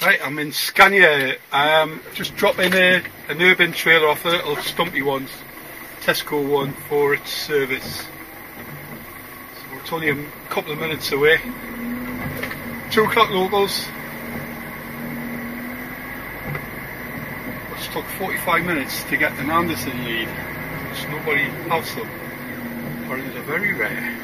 Right, I'm in Scania. Just dropping an urban trailer off, a little stumpy one, Tesco one, for its service. So it's only a couple of minutes away. 2 o'clock locals. It's took 45 minutes to get an Anderson lead, which nobody has them. Apparently they're very rare.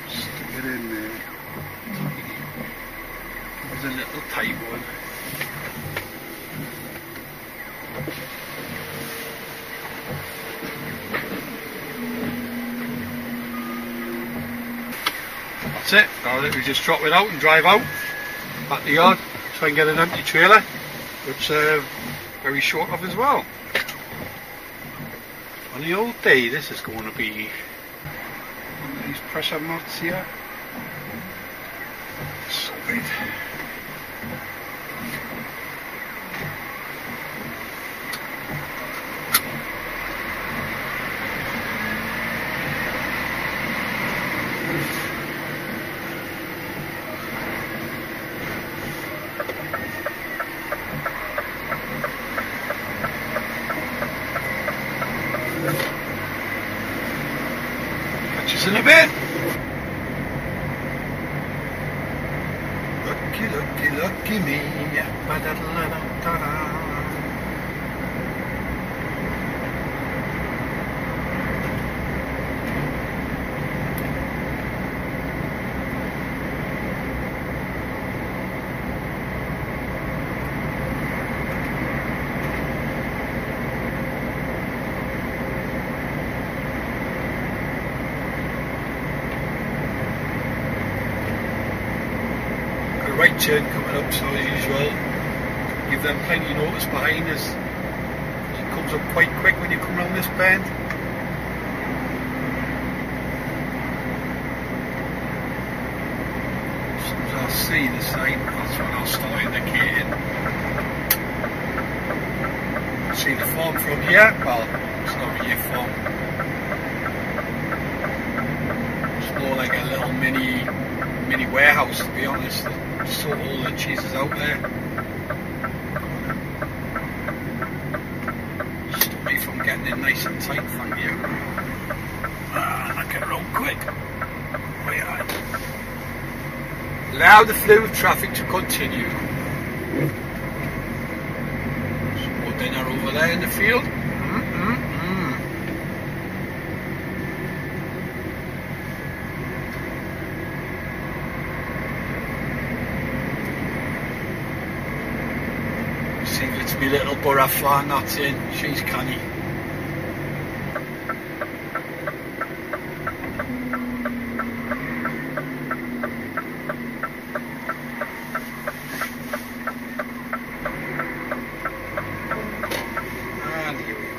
Stick it in there. There's a little tight one. That's it. Now we just drop it out and drive out back to the yard, try and get an empty trailer, which very short of as well. On the old day, this is going to be one of these pressure mats here. Solid. In a bit. Lucky, lucky, lucky me. Ba-da-da-da-da-da. Right turn coming up, so as usual, give them plenty of notice behind us. It comes up quite quick when you come around this bend. As soon as I see the sign, that's when I'll start indicating. See the farm from here? Well, it's not really a farm. It's more like a little mini warehouse, to be honest. Sort all the cheeses out there. Stop me from getting it nice and tight, thank you. I get around quick. Right on. Allow the flow of traffic to continue. Some more dinner over there in the field. See if it's me little borough fan that's in. She's canny. And here we are.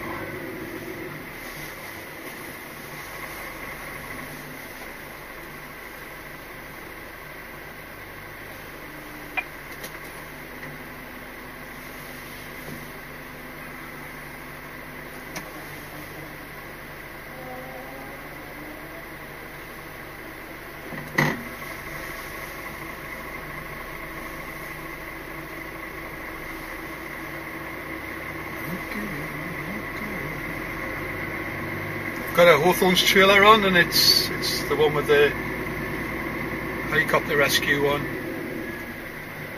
Got a Hawthorn's trailer on, and it's the one with the helicopter rescue one.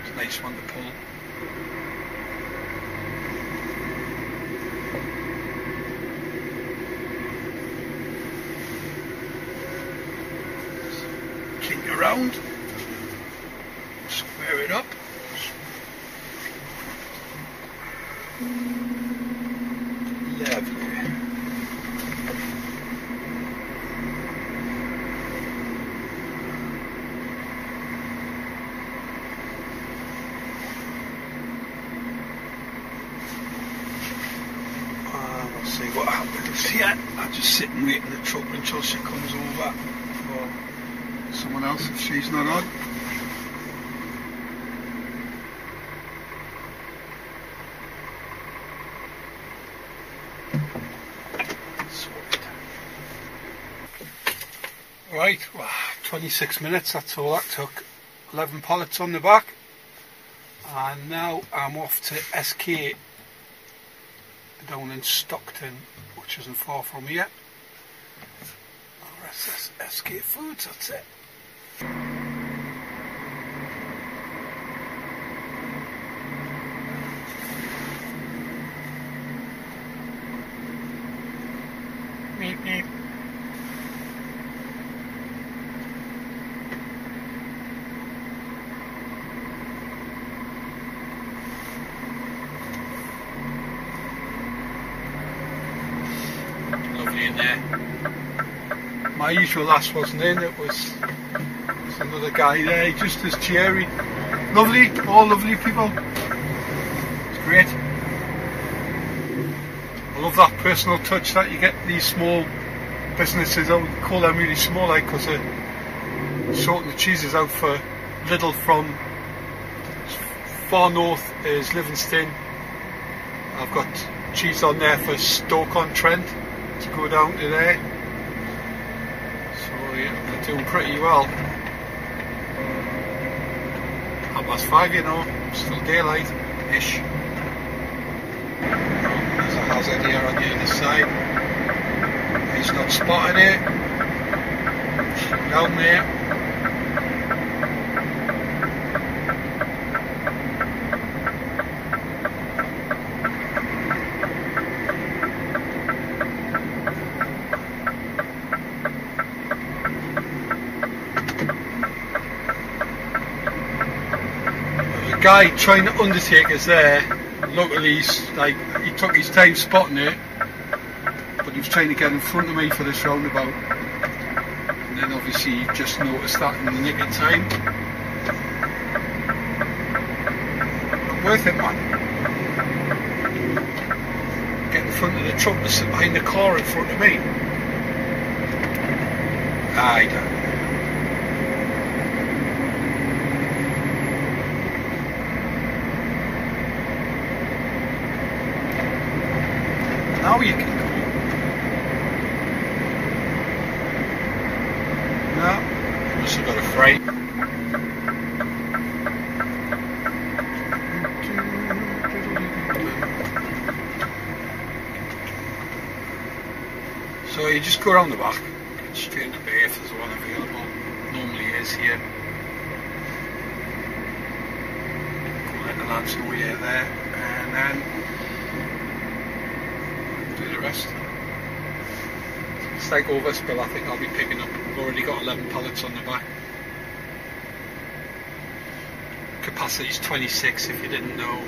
It's a nice one to pull. Kink around, square it up. Lovely. Let's see what happens here. I'll just sit and wait in the truck until she comes over, or someone else if she's not on. Right, well, 26 minutes, that's all that took. 11 pallets on the back. And now I'm off to SK down in Stockton, which isn't far from here. RSS SK Foods, that's it. Meep, meep. Lovely in there. My usual lass wasn't in, it was another guy there, just as cheery. Lovely, all lovely people. It's great. I love that personal touch that you get these small businesses. I would call them really small, like, because they're sorting the cheeses out for Lidl from far north is Livingston. I've got cheese on there for Stoke-on-Trent to go down to there. So yeah, they're doing pretty well. 5:30, you know, still daylight-ish. There's a hazard here on the other side. He's not spotted it. Down there. Guy trying to undertake us there. Luckily, he took his time spotting it, but he was trying to get in front of me for this roundabout, and then obviously he just noticed that in the nick of time. Not worth it, man. Get in front of the truck that's behind the car in front of me. I don't. Now you can go. No, must have got a freight. So you just go around the back, get straight in the bay if there's one available. Normally is here. Go let the lads know you're there, and then do the rest. It's like overspill, I think I'll be picking up. We've already got 11 pallets on the back. Capacity is 26 if you didn't know.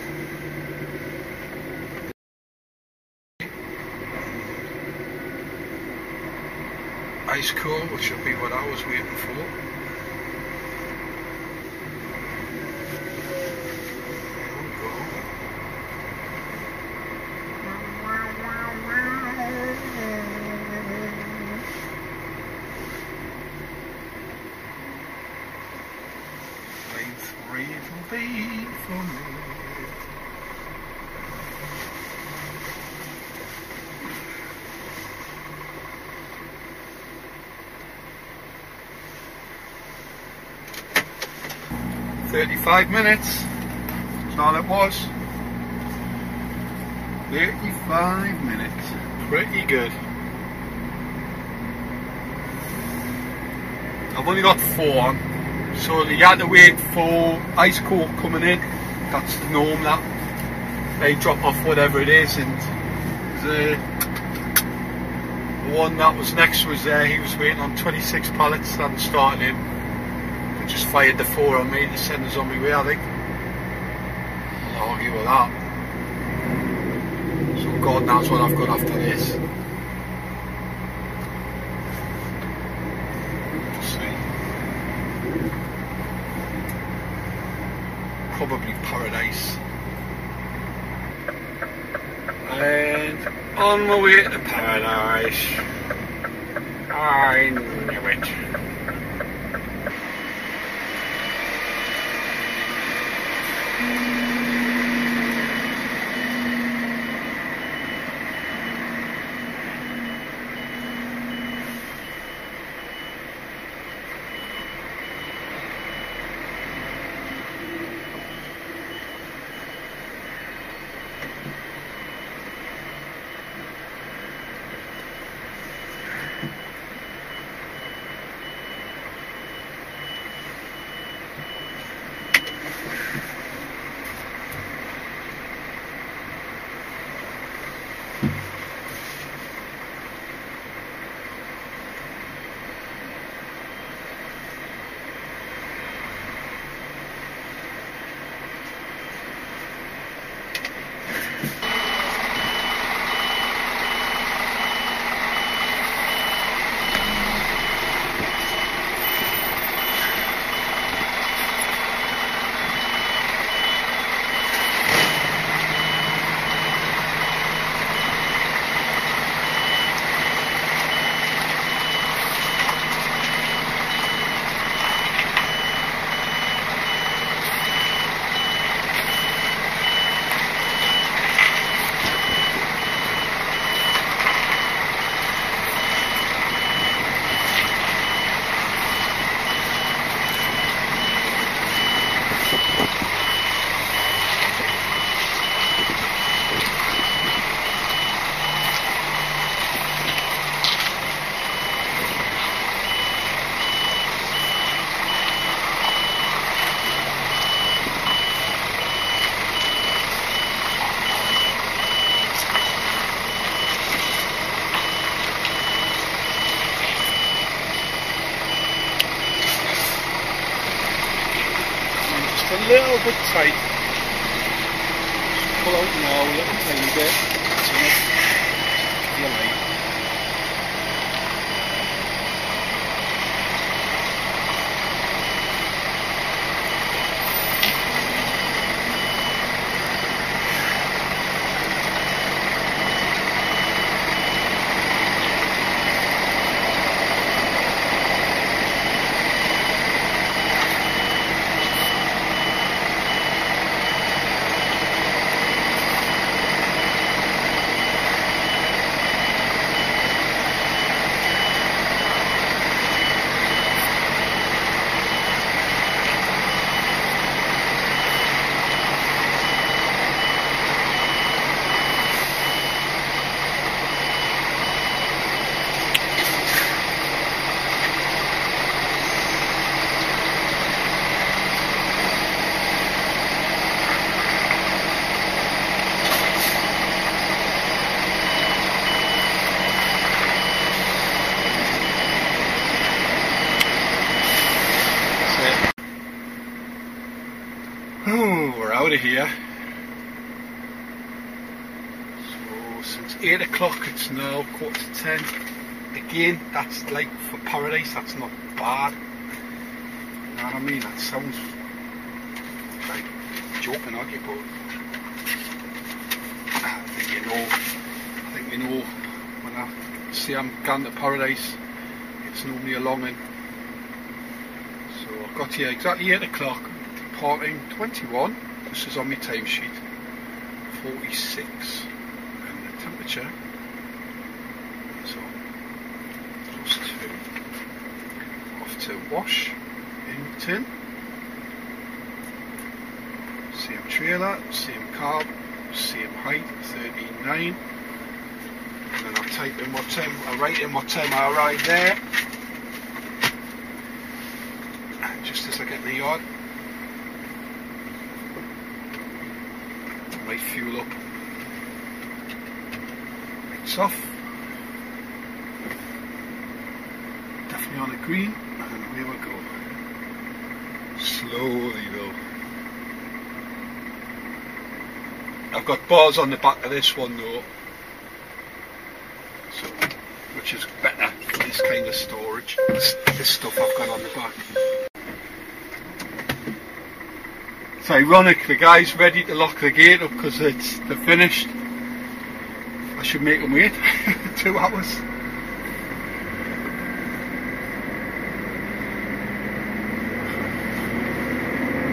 Ice cool, which will be what I was waiting for. It'll be for me. "35 minutes, that's all it was. 35 minutes, pretty good. I've only got 4 on. So you had to wait for ice cold coming in. That's the norm, that. They drop off whatever it is, and the one that was next was there, he was waiting on 26 pallets, hadn't started him. They just fired the 4 on me to send us on my way, I think. I'll argue with that. So God knows what I've got after this. Probably paradise. And on my way to paradise. I knew it. little bit tight. Just pull out now a little tiny bit. That's enough. You're right. Oh, we're out of here. So since 8 o'clock it's now 9:45. Again, that's like for paradise, that's not bad. You know what I mean? That sounds like joking, aren't you? But I think you know when I say I'm going to paradise, it's normally a long one. So I got here exactly 8 o'clock. Departing 21, this is on my timesheet, 46, and the temperature, so +2, off to wash in tin, same trailer, same carb, same height, 13.9, and then I'll type in what time, I'll write in what time I arrived there, and just as I get in the yard, might fuel up, lights off, definitely on a green, and away we go, slowly though. I've got bars on the back of this one though, so, which is better for this kind of storage, this stuff I've got on the back. It's ironic, the guy's ready to lock the gate up because they're finished. I should make them wait 2 hours.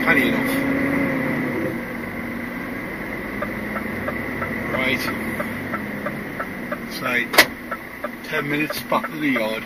Plenty enough. Right. It's like 10 minutes back to the yard.